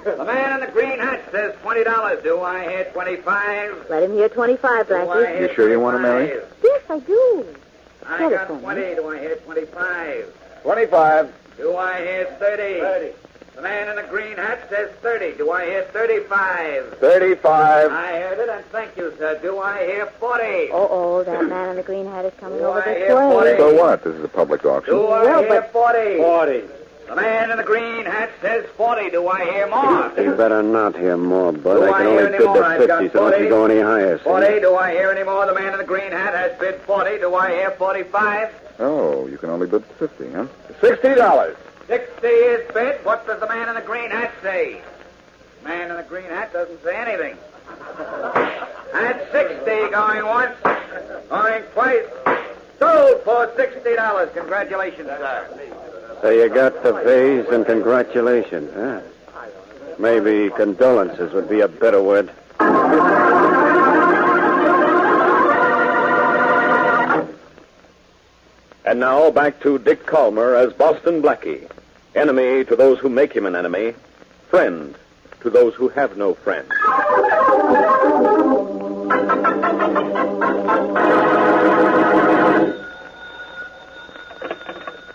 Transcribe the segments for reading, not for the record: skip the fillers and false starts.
The man in the green hat says $20. Do I hear 25? Let him hear 25, Blackie. You sure you want to marry? Yes, I do. I got 20. Do I hear 25? 25. Do I hear 30? 30. The man in the green hat says 30. Do I hear 35? 35. I heard it, and thank you, sir. Do I hear 40? Oh, that man in the green hat is coming over I this hear way. 40? So what? This is a public auction. Do I hear 40? 40. The man in the green hat says 40. Do I hear more? You better not hear more, Bud. Do I can I only hear bid any more? the I've 50, got so don't 40. you go any higher, see? 40. Do I hear any more? The man in the green hat has bid 40. Do I hear 45? Oh, you can only bid 50, huh? $60. 60 is bid. What does the man in the green hat say? The man in the green hat doesn't say anything. That's 60 going once, going twice. Sold for $60. Congratulations, sir. So you got the vase, and congratulations, huh? Maybe condolences would be a better word. And now back to Dick Calmer as Boston Blackie. Enemy to those who make him an enemy. Friend to those who have no friend.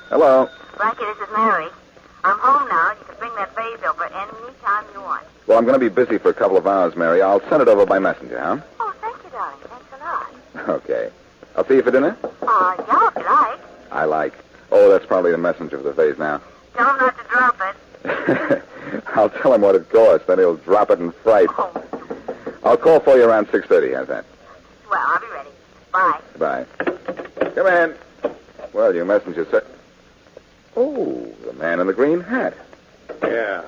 Hello. Blackie, this is Mary. I'm home now. You can bring that vase over any time you want. Well, I'm going to be busy for a couple of hours, Mary. I'll send it over by messenger, huh? Oh, thank you, darling. Thanks a lot. Okay. I'll see you for dinner? Yeah, if you like. I like. Oh, that's probably the messenger for the vase now. Tell him not to drop it. I'll tell him what it costs, then he'll drop it in fright. Oh, I'll call for you around 6:30. How's that? well, I'll be ready. Bye. Bye. Come in. Well, your messenger said... Oh, the man in the green hat. Yeah.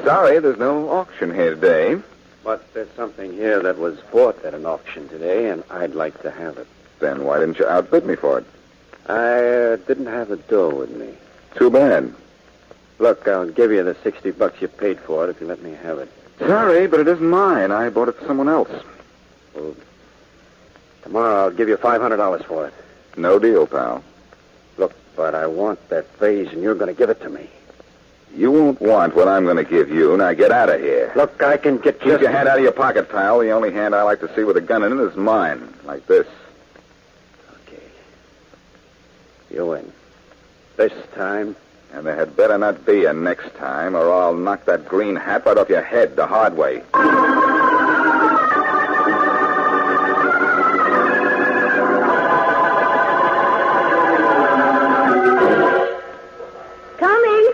Sorry, there's no auction here today. But there's something here that was bought at an auction today, and I'd like to have it. Then why didn't you outbid me for it? I didn't have the dough with me. Too bad. Look, I'll give you the $60 you paid for it if you let me have it. Sorry, but it isn't mine. I bought it for someone else. Well, tomorrow I'll give you $500 for it. No deal, pal. Look, but I want that vase, and you're going to give it to me. You won't want what I'm going to give you. Now get out of here. Look, I can get Keep your hand out of your pocket, pal. The only hand I like to see with a gun in it is mine. Like this. Okay. You win. This time. And there had better not be a next time, or I'll knock that green hat right off your head the hard way. Coming.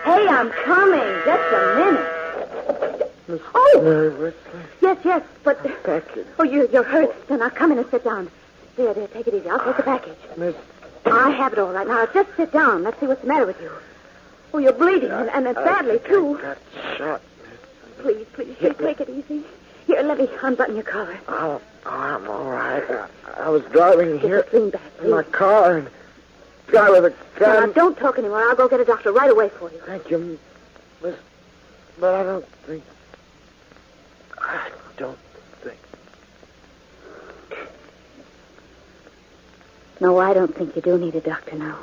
Hey, I'm coming. Just a minute. Oh! Mary Wesley. Yes, but... Package. Oh, you're hurt. Then I'll come in and sit down. There, take it easy. I'll take the package. Miss... I have it all right. Now, just sit down. Let's see what's the matter with you. Oh, you're bleeding, and badly, too. I got shot, Please, take it easy. Here, let me unbutton your collar. Oh, I'm all right. I was driving here Lean back, in my please. car, and a guy with a Now, gun... don't talk anymore. I'll go get a doctor right away for you. Thank you, Miss... But I don't think... No, I don't think you do need a doctor now.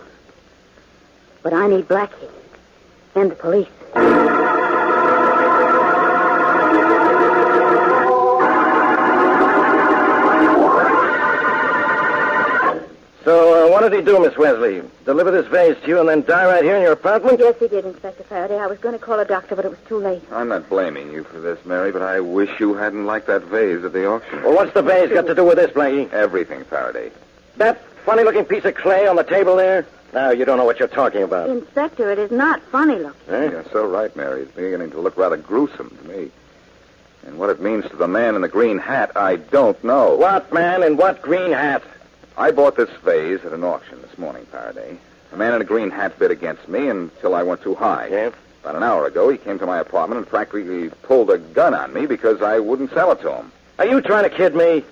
But I need Blackie and the police. So, what did he do, Miss Wesley? Deliver this vase to you and then die right here in your apartment? Yes, he did, Inspector Faraday. I was going to call a doctor, but it was too late. I'm not blaming you for this, Mary, but I wish you hadn't liked that vase at the auction. Well, what's the vase got to do with this, Blackie? Everything, Faraday. That funny-looking piece of clay on the table there? Now, you don't know what you're talking about. Inspector, it is not funny looking. Eh? You're so right, Mary. It's beginning to look rather gruesome to me. And what it means to the man in the green hat, I don't know. What man in what green hat? I bought this vase at an auction this morning, Faraday. The man in a green hat bid against me until I went too high. Yeah? About an hour ago, he came to my apartment and practically pulled a gun on me because I wouldn't sell it to him. Are you trying to kid me?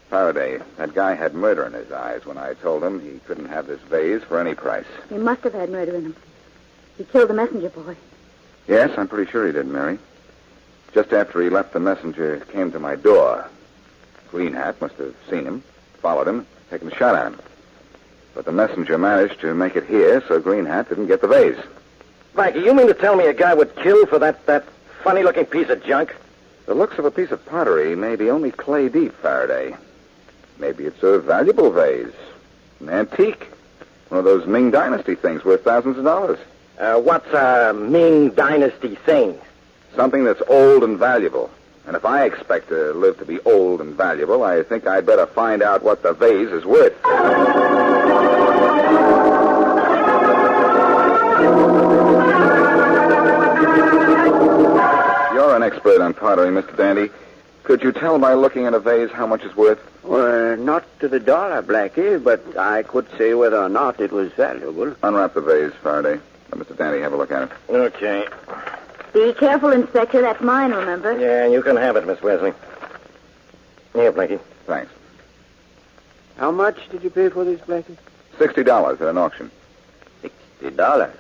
Faraday, that guy had murder in his eyes when I told him he couldn't have this vase for any price. He must have had murder in him. He killed the messenger boy. Yes, I'm pretty sure he did, Mary. Just after he left, the messenger came to my door. Green Hat must have seen him, followed him, taken a shot at him. But the messenger managed to make it here, so Green Hat didn't get the vase. Blackie, you mean to tell me a guy would kill for that funny-looking piece of junk? The looks of a piece of pottery may be only clay deep, Faraday. Maybe it's a valuable vase, an antique, one of those Ming Dynasty things worth thousands of dollars. What's a Ming Dynasty thing? Something that's old and valuable. And if I expect to live to be old and valuable, I think I'd better find out what the vase is worth. You're an expert on pottery, Mr. Dandy. Could you tell by looking at a vase how much it's worth? Well, not to the dollar, Blackie, but I could say whether or not it was valuable. Unwrap the vase, Faraday. Let Mr. Dandy have a look at it. Okay. Be careful, Inspector. That's mine, remember? Yeah, you can have it, Miss Wesley. Here, Blackie. Thanks. How much did you pay for this, Blackie? $60 at an auction. $60.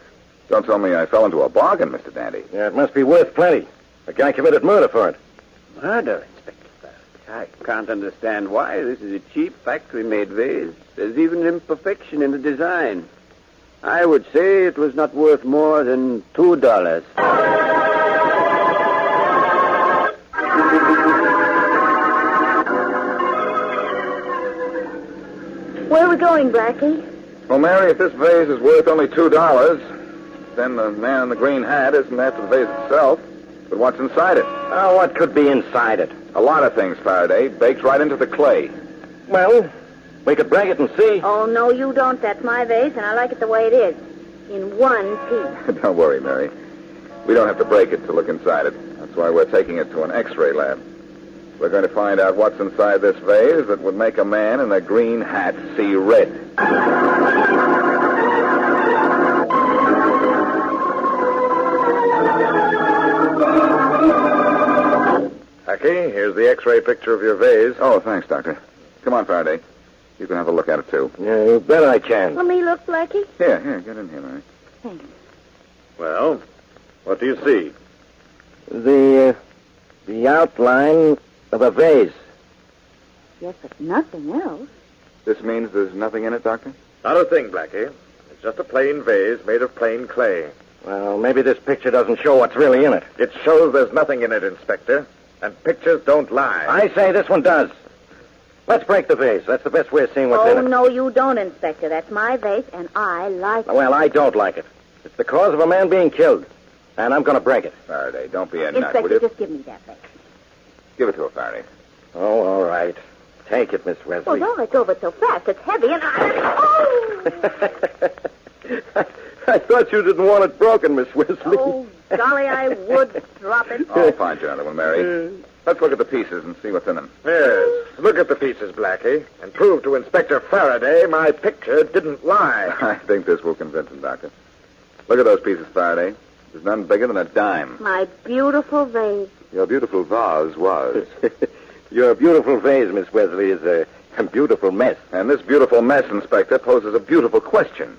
Don't tell me I fell into a bargain, Mr. Dandy. Yeah, it must be worth plenty. The guy committed murder for it. Murder, Inspector Farraday. I can't understand why. This is a cheap factory-made vase. There's even imperfection in the design. I would say it was not worth more than $2. Where are we going, Blackie? Well, Mary, if this vase is worth only $2, then the man in the green hat isn't after the vase itself, but what's inside it. Oh, what could be inside it? A lot of things, Faraday, baked right into the clay. Well, we could break it and see. Oh, no, you don't. That's my vase, and I like it the way it is. In one piece. Don't worry, Mary. We don't have to break it to look inside it. That's why we're taking it to an X-ray lab. We're going to find out what's inside this vase that would make a man in a green hat see red. Blackie, here's the X-ray picture of your vase. Oh, thanks, Doctor. Come on, Faraday. You can have a look at it, too. Yeah, you bet I can. Let me look, Blackie. Here, get in here, Mary. Thanks. Well, what do you see? The outline of a vase. Yes, but nothing else. This means there's nothing in it, Doctor? Not a thing, Blackie. It's just a plain vase made of plain clay. Well, maybe this picture doesn't show what's really in it. It shows there's nothing in it, Inspector. And pictures don't lie. I say this one does. Let's break the vase. That's the best way of seeing what's in Oh, it. no, you don't, Inspector. That's my vase, and I like it. Well, I don't like it. It's the cause of a man being killed. And I'm going to break it. Faraday, don't be a nut, will Inspector, you? just give me that vase. Give it to her, Faraday. Oh, all right. Take it, Miss Well, Wesley. don't let go of it so fast. It's heavy, and Oh! I thought you didn't want it broken, Miss Wesley. Oh, golly, I would drop it. Oh, fine, gentlemen, Mary. Let's look at the pieces and see what's in them. Yes. Look at the pieces, Blackie, and prove to Inspector Faraday my picture didn't lie. I think this will convince him, Doctor. Look at those pieces, Faraday. There's none bigger than a dime. My beautiful vase. Your beautiful vase was. Your beautiful vase, Miss Wesley, is a beautiful mess. And this beautiful mess, Inspector, poses a beautiful question.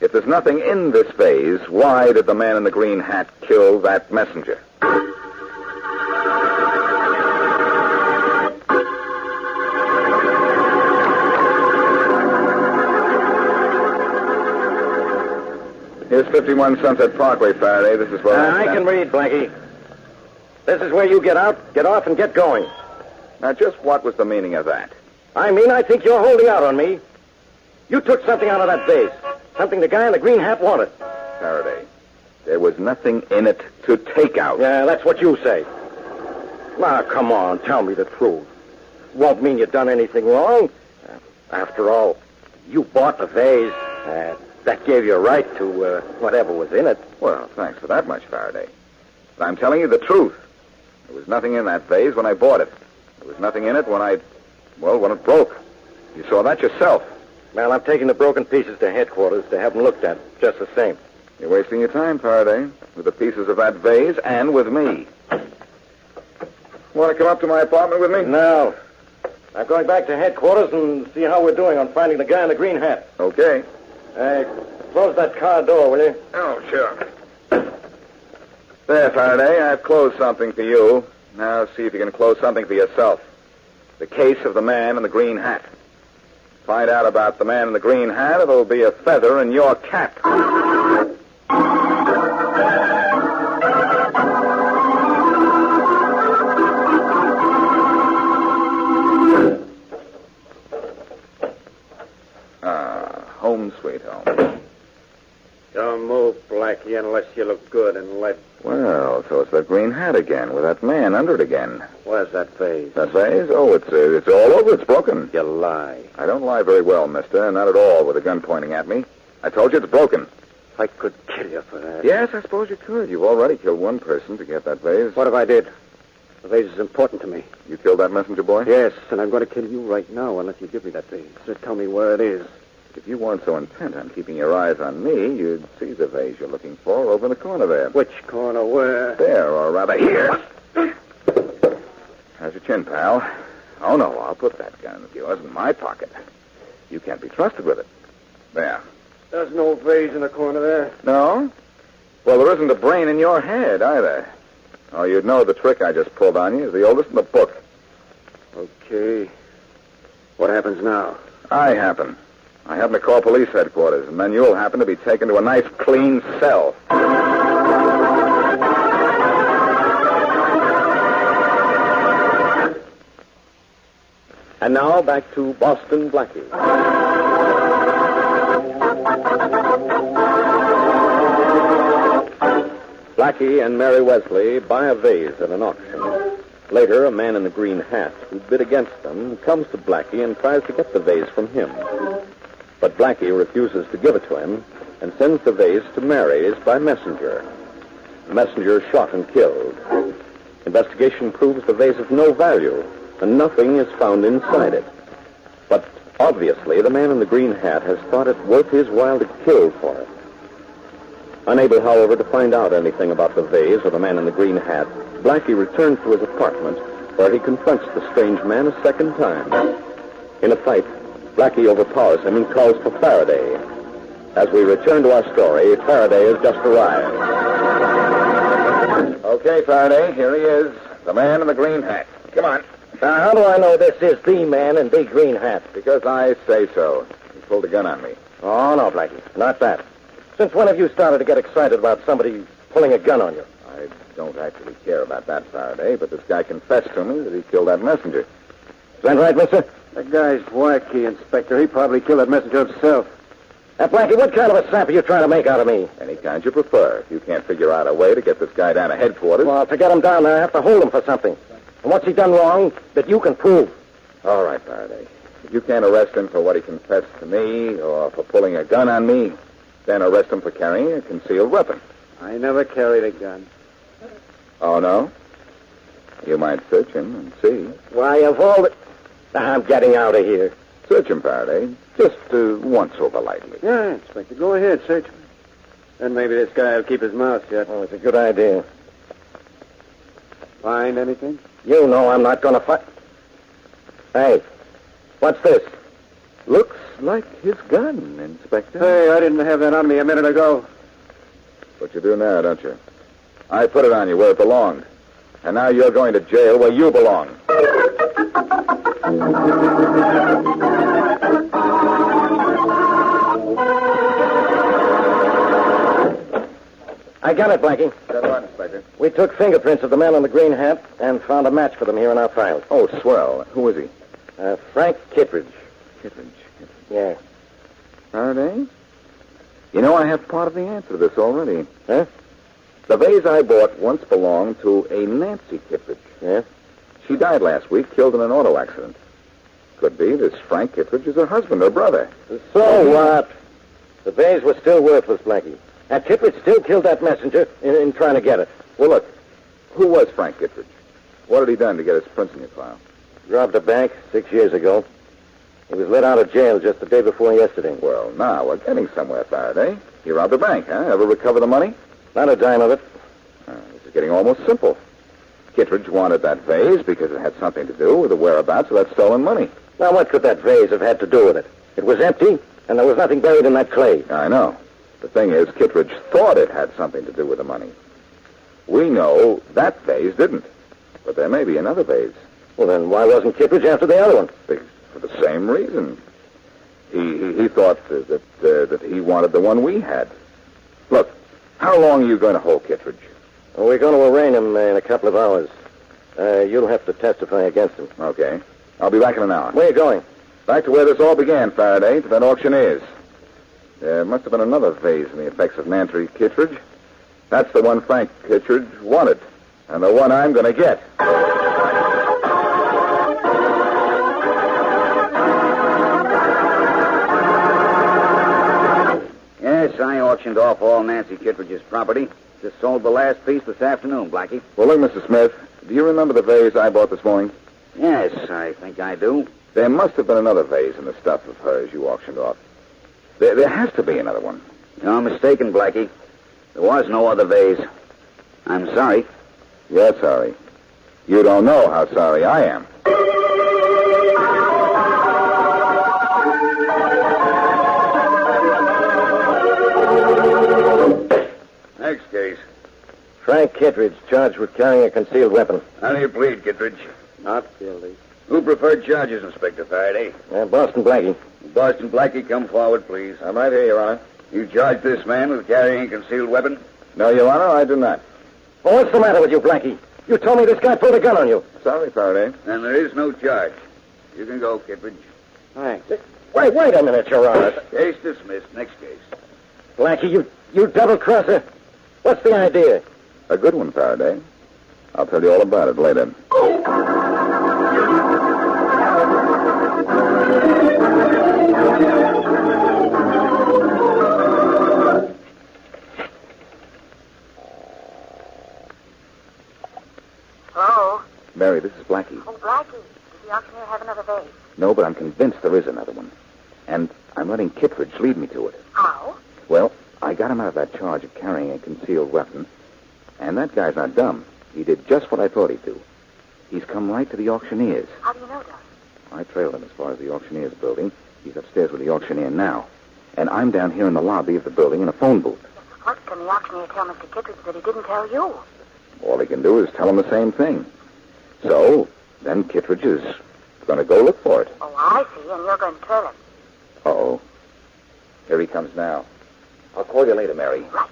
If there's nothing in this vase, why did the man in the green hat kill that messenger? Here's 51 Sunset Parkway, Faraday. This is where I can read, Blackie. This is where you get out, get off, and get going. Now, just what was the meaning of that? I mean, I think you're holding out on me. You took something out of that vase. Something the guy in the green hat wanted. Faraday, there was nothing in it to take out. Yeah, that's what you say. Now, come on, tell me the truth. Won't mean you've done anything wrong. After all, you bought the vase. That gave you a right to whatever was in it. Well, thanks for that much, Faraday. But I'm telling you the truth. There was nothing in that vase when I bought it. There was nothing in it when when it broke. You saw that yourself. Well, I'm taking the broken pieces to headquarters to have them looked at, just the same. You're wasting your time, Farraday, with the pieces of that vase and with me. Want to come up to my apartment with me? No. I'm going back to headquarters and see how we're doing on finding the guy in the green hat. Okay. Close that car door, will you? Oh, sure. There, Faraday, I've closed something for you. Now see if you can close something for yourself. The case of the man in the green hat. Find out about the man in the green hat, it'll be a feather in your cap. Home sweet home. Don't move, Blackie, unless you look good and let... Well, so it's that green hat again, with that man under it again. Where's that vase? That vase? Oh, it's all over. It's broken. You lie. I don't lie very well, mister. Not at all, with a gun pointing at me. I told you it's broken. I could kill you for that. Yes, I suppose you could. You've already killed one person to get that vase. What if I did? The vase is important to me. You killed that messenger boy? Yes, and I'm going to kill you right now unless you give me that vase. So tell me where it is. If you weren't so intent on keeping your eyes on me, you'd see the vase you're looking for over in the corner there. Which corner? Where? There, or rather here. How's your chin, pal? Oh, no, I'll put that gun of yours in my pocket. You can't be trusted with it. There. There's no vase in the corner there. No? Well, there isn't a brain in your head, either. Oh, you'd know the trick I just pulled on you is the oldest in the book. Okay. What happens now? I happen to call police headquarters, and then you'll happen to be taken to a nice, clean cell. And now back to Boston Blackie. Blackie and Mary Wesley buy a vase at an auction. Later, a man in the green hat who bid against them comes to Blackie and tries to get the vase from him. But Blackie refuses to give it to him and sends the vase to Mary's by messenger. The messenger is shot and killed. Investigation proves the vase of no value, and nothing is found inside it. But obviously, the man in the green hat has thought it worth his while to kill for it. Unable, however, to find out anything about the vase or the man in the green hat, Blackie returns to his apartment, where he confronts the strange man a second time. In a fight, Blackie overpowers him and calls for Farraday. As we return to our story, Farraday has just arrived. Okay, Faraday, here he is. The man in the green hat. Come on. Now, how do I know this is the man in the green hat? Because I say so. He pulled a gun on me. Oh, no, Blackie, not that. Since when have you started to get excited about somebody pulling a gun on you? I don't actually care about that, Faraday, but this guy confessed to me that he killed that messenger. Is that right, mister? That guy's wacky, Inspector. He probably killed that messenger himself. Blackie, what kind of a sap are you trying to make out of me? Any kind you prefer. If you can't figure out a way to get this guy down to headquarters... Well, to get him down there, I have to hold him for something. And what's he done wrong that you can prove? All right, Faraday. If you can't arrest him for what he confessed to me or for pulling a gun on me, then arrest him for carrying a concealed weapon. I never carried a gun. Oh, no? You might search him and see. Why, of all the... I'm getting out of here. Search him, Faraday. Just once over lightly. Yeah, Inspector, go ahead, search me. Then maybe this guy will keep his mouth shut. Oh, it's a good idea. Find anything? You know I'm not going to fight. Hey, what's this? Looks like his gun, Inspector. Hey, I didn't have that on me a minute ago. What you do now, don't you? I put it on you where it belonged. And now you're going to jail where you belong. I got it, Blackie. Got what, Inspector? We took fingerprints of the man in the green hat and found a match for them here in our files. Oh, swell. Who is he? Frank Kittredge. Kittredge. Yeah. Faraday? You know, I have part of the answer to this already. Huh? The vase I bought once belonged to a Nancy Kittredge. Yeah? She died last week, killed in an auto accident. Could be this Frank Kittredge is her husband or brother. So what? The vase was still worthless, Blackie. Kittredge still killed that messenger in trying to get it. Well, look, who was Frank Kittredge? What had he done to get his prints in your file? Robbed a bank 6 years ago. He was let out of jail just the day before yesterday. Well, now we're getting somewhere, Faraday. He robbed a bank, huh? Ever recover the money? Not a dime of it. This is getting almost simple. Kittredge wanted that vase because it had something to do with the whereabouts of that stolen money. Now, what could that vase have had to do with it? It was empty, and there was nothing buried in that clay. I know. The thing is, Kittredge thought it had something to do with the money. We know that vase didn't. But there may be another vase. Well, then why wasn't Kittredge after the other one? For the same reason. He thought that he wanted the one we had. Look, how long are you going to hold Kittredge? Well, we're going to arraign him in a couple of hours. You'll have to testify against him. Okay. I'll be back in an hour. Where are you going? Back to where this all began, Faraday, to that auctioneer's. There must have been another vase in the effects of Nancy Kittredge. That's the one Frank Kittredge wanted, and the one I'm going to get. Yes, I auctioned off all Nancy Kittredge's property. Just sold the last piece this afternoon, Blackie. Well, look, Mr. Smith, do you remember the vase I bought this morning? Yes, I think I do. There must have been another vase in the stuff of hers you auctioned off. There has to be another one. You're mistaken, Blackie. There was no other vase. I'm sorry. You're sorry. You don't know how sorry I am. Next case. Frank Kittredge, charged with carrying a concealed weapon. How do you plead, Kittredge? Not guilty. Who preferred charges, Inspector Faraday? Boston Blackie. Boston Blackie, come forward, please. I'm right here, Your Honor. You charge this man with carrying a concealed weapon? No, Your Honor, I do not. Well, what's the matter with you, Blackie? You told me this guy pulled a gun on you. Sorry, Faraday. Then there is no charge. You can go, Kittredge. Thanks. Wait a minute, Your Honor. Case dismissed. Next case. Blackie, you double-crosser. What's the idea? A good one, Faraday. I'll tell you all about it later. Hello? Mary, this is Blackie. Oh, Blackie. Did the auctioneer have another vase? No, but I'm convinced there is another one. And I'm letting Kittredge lead me to it. How? Well, I got him out of that charge of carrying a concealed weapon. And that guy's not dumb. He did just what I thought he'd do. He's come right to the auctioneer's. How do you know, Doc? I trailed him as far as the auctioneer's building. He's upstairs with the auctioneer now. And I'm down here in the lobby of the building in a phone booth. What can the auctioneer tell Mr. Kittredge that he didn't tell you? All he can do is tell him the same thing. So, then Kittredge is going to go look for it. Oh, I see, and you're going to tell him. Uh-oh. Here he comes now. I'll call you later, Mary. Right.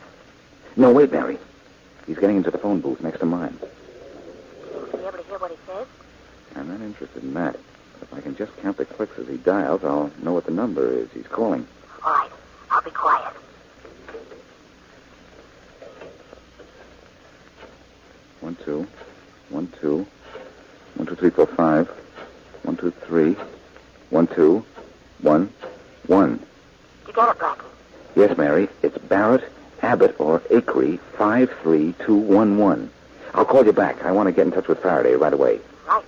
No, wait, Mary. He's getting into the phone booth next to mine. Will you be able to hear what he says? I'm not interested in that. But if I can just count the clicks as he dials, I'll know what the number is he's calling. All right. I'll be quiet. 1, 2, 1, 2, 1, 2, 3, 4, 5, 1, 2, 3, 1, 2, 1, 1. You get it, Blackie? Yes, Mary. It's Barrett, Abbott, or Acree, 53211. I'll call you back. I want to get in touch with Faraday right away. Right.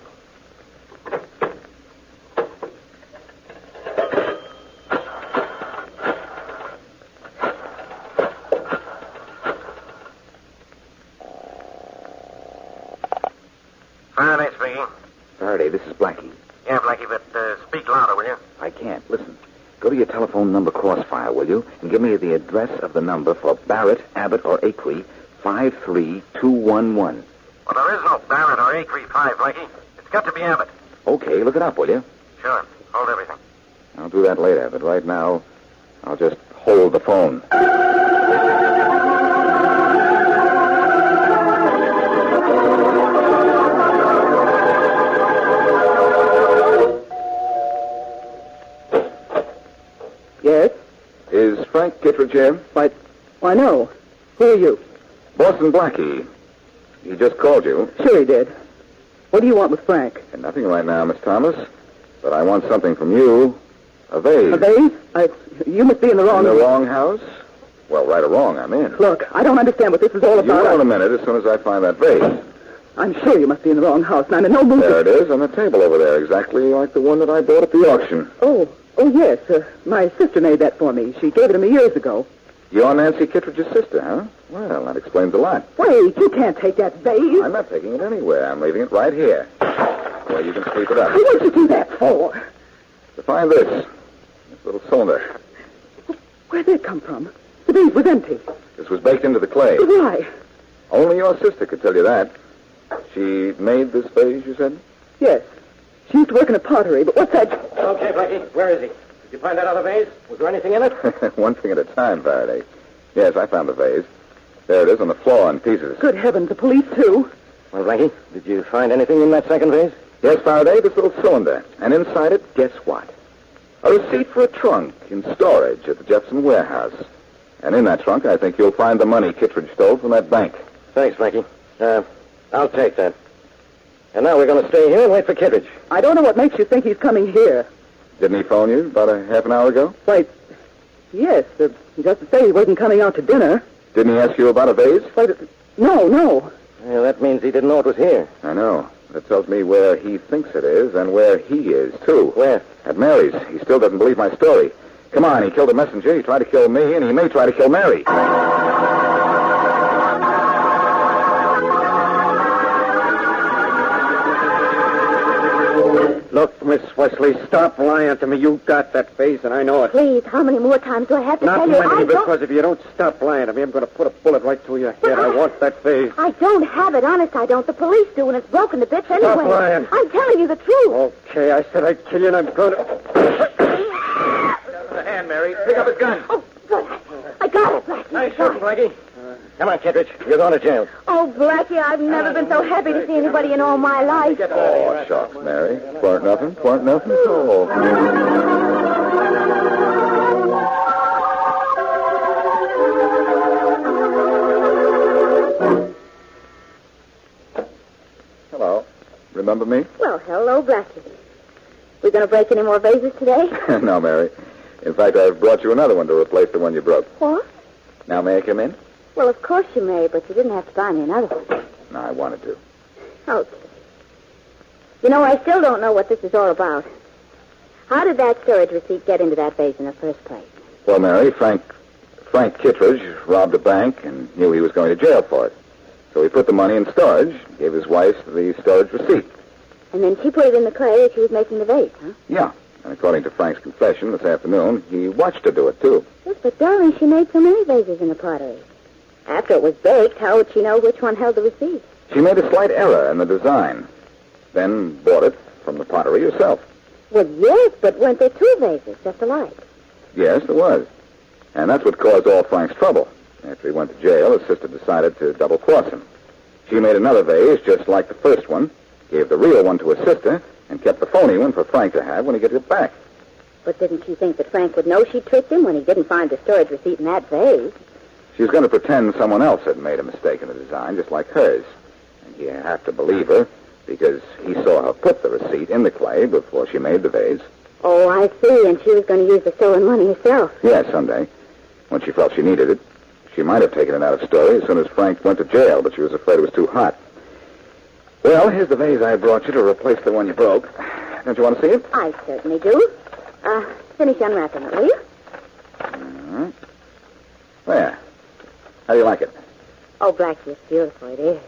Faraday speaking. Faraday, this is Blackie. Yeah, Blackie, but speak louder, will you? I can't. Listen. Go to your telephone number crossfire, will you? And give me the address of the number for Barrett, Abbott, or Acree, 53211. Well, there is no Barrett or Acree 5, Blackie. It's got to be Abbott. Okay, look it up, will you? Sure. Hold everything. I'll do that later, but right now, I'll just hold the phone. Yes? Is Frank Kittredge here? Why, no. Who are you? Boston Blackie. He just called you. Sure he did. What do you want with Frank? And nothing right now, Miss Thomas. But I want something from you. A vase. A vase? You must be in the wrong... In the wrong house? Well, right or wrong, I'm in. Look, I don't understand what this is all You about. will in a minute as soon as I find that vase. I'm sure you must be in the wrong house, and I'm in no mood. There it is on the table over there, exactly like the one that I bought at the auction. Oh, yes. My sister made that for me. She gave it to me years ago. You're Nancy Kittredge's sister, huh? Well, that explains a lot. Wait, you can't take that vase. I'm not taking it anywhere. I'm leaving it right here. Where you can sweep it up. What'd you do that for? To find this little cylinder. Where'd it come from? The vase was empty. This was baked into the clay. Why? Only your sister could tell you that. She made this vase, you said? Yes. She used to work in a pottery, but what's that? Okay, Blackie, where is he? Did you find that other vase? Was there anything in it? One thing at a time, Faraday. Yes, I found the vase. There it is on the floor in pieces. Good heavens, the police, too. Well, Blackie, did you find anything in that second vase? Yes, Faraday, this little cylinder. And inside it, guess what? A receipt for a trunk in storage at the Jefferson warehouse. And in that trunk, I think you'll find the money Kittredge stole from that bank. Thanks, Blackie. I'll take that. And now we're going to stay here and wait for Kittredge. I don't know what makes you think he's coming here. Didn't he phone you about a half an hour ago? Why, yes, just to say he wasn't coming out to dinner. Didn't he ask you about a vase? Why, no. Well, that means he didn't know it was here. I know. That tells me where he thinks it is and where he is, too. Where? At Mary's. He still doesn't believe my story. Come on, he killed a messenger, he tried to kill me, and he may try to kill Mary. Look, Miss Wesley, stop lying to me. You got that vase, and I know it. Please, how many more times do I have to Not tell you? many, because if you don't stop lying to me, I'm going to put a bullet right through your head. I want that vase. I don't have it, honest, I don't. The police do, and it's broken to bits anyway. Stop lying. I'm telling you the truth. Okay, I said I'd kill you, and I'm going to... The hand, Mary. Pick up his gun. Oh, good. I got it, Blackie. Nice shooting, Blackie. Come on, Kittredge. You're going to jail. Oh, Blackie, I've never been so happy to see anybody in all my life. Oh, shucks, Mary. Twarn't nothing at all. Hello. Remember me? Well, hello, Blackie. We going to break any more vases today? No, Mary. In fact, I've brought you another one to replace the one you broke. What? Now, may I come in? Well, of course you may, but you didn't have to buy me another one. No, I wanted to. Okay. You know, I still don't know what this is all about. How did that storage receipt get into that vase in the first place? Well, Mary, Frank Kittredge robbed a bank and knew he was going to jail for it. So he put the money in storage, gave his wife the storage receipt. And then she put it in the clay as she was making the vase, huh? Yeah. And according to Frank's confession this afternoon, he watched her do it, too. Yes, but darling, she made so many vases in the pottery. After it was baked, how would she know which one held the receipt? She made a slight error in the design, then bought it from the pottery herself. Well, yes, but weren't there two vases just alike? Yes, there was. And that's what caused all Frank's trouble. After he went to jail, his sister decided to double-cross him. She made another vase just like the first one, gave the real one to his sister, and kept the phony one for Frank to have when he gets it back. But didn't she think that Frank would know she tricked him when he didn't find the storage receipt in that vase? She was going to pretend someone else had made a mistake in the design, just like hers. And he have to believe her, because he saw her put the receipt in the clay before she made the vase. Oh, I see, and she was going to use the stolen money herself. Yes, someday, when she felt she needed it. She might have taken it out of storage as soon as Frank went to jail, but she was afraid it was too hot. Well, here's the vase I brought you to replace the one you broke. Don't you want to see it? I certainly do. Finish unwrapping it, will you? Mm-hmm. There. How do you like it? Oh, Blackie, it's beautiful, it is.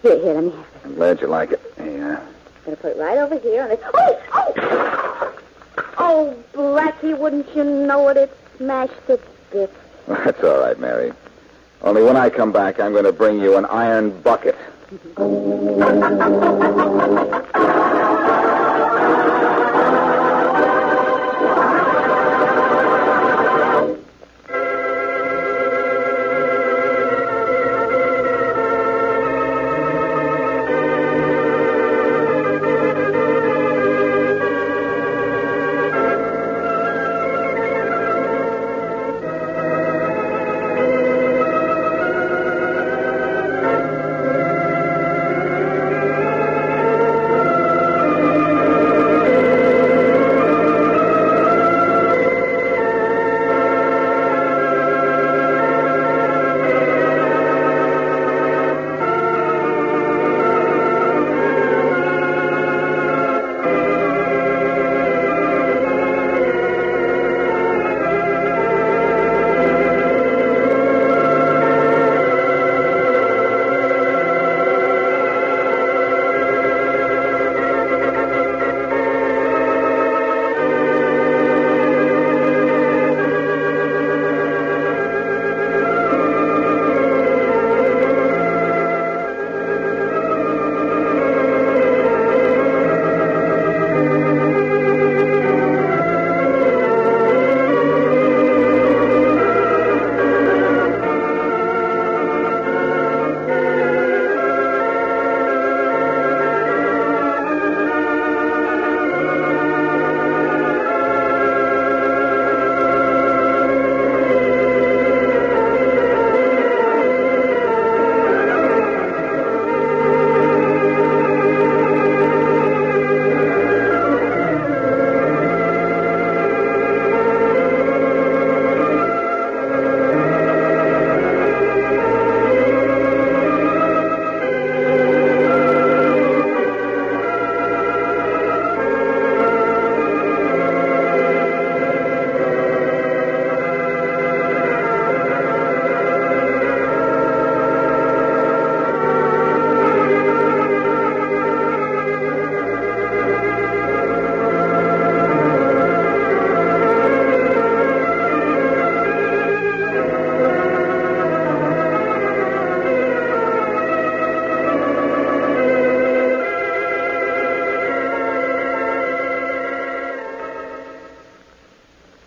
Here, let me have it. I'm glad you like it. Yeah. I'm going to put it right over here on this... Oh, Blackie, wouldn't you know it? It smashed to bits. Well, that's all right, Mary. Only when I come back, I'm going to bring you an iron bucket.